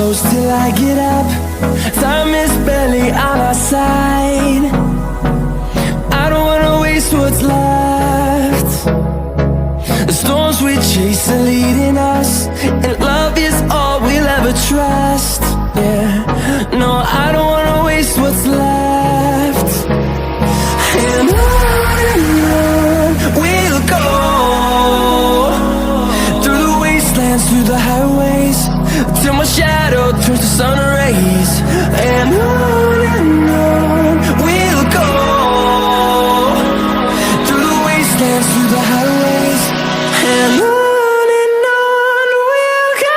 close till I get up. Time is barely on our side. I don't wanna waste what's left. The storms we chase are leading us, and love is all we'll ever trust. Yeah, no, I don't wanna waste what's left. And on we'll go, through the wastelands, through the highways, till my shadow turns to sun rays. And on we'll go, through the wastelands, through the highways, and on we'll go.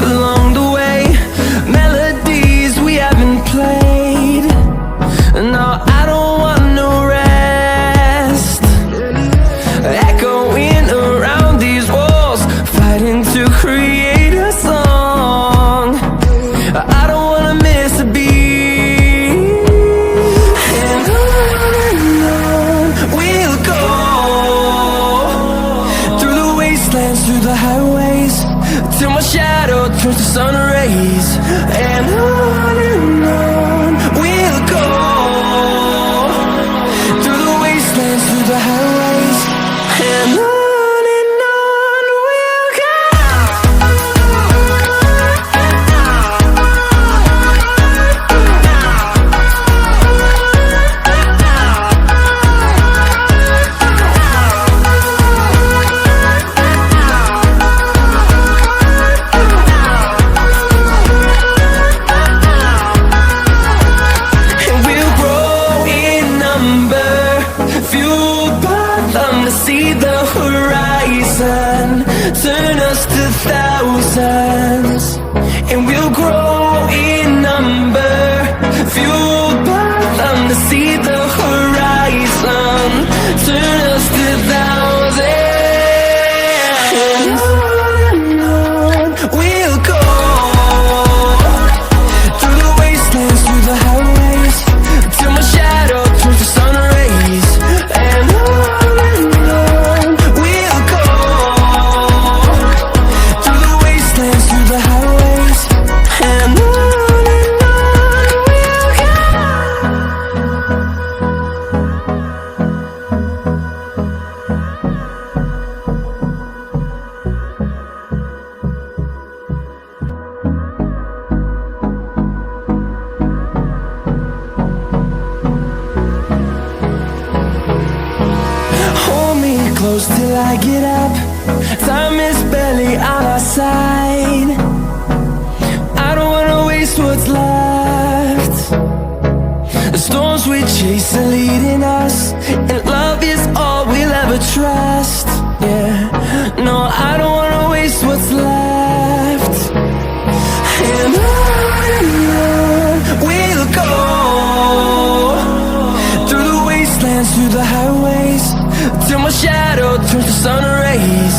Along the way, melodies we haven't played. No, I don't want no rest. Echoing around these walls, fighting to create a song. I don't wanna miss a beat. And on we'll go, through the wastelands, through the highways, till my shadow turns to sun rays. And on we'll go, through the wastelands, through the highways, and on we'll go. See the horizon, turn us to thousands, and we'll grow in number, fueled by them. To see the horizon, turn us to thousands, and on we'll go, through the wastelands, through the highways, till my shadow turns to sun rays. And close till I get up. Time is barely on our side. I don't wanna waste what's left. The storms we chase are leading us, and love is all we'll ever trust. Yeah, no, I don't wanna waste what's left. And on we'll go, through the wastelands, through the highways, till my shadow turns to sun rays.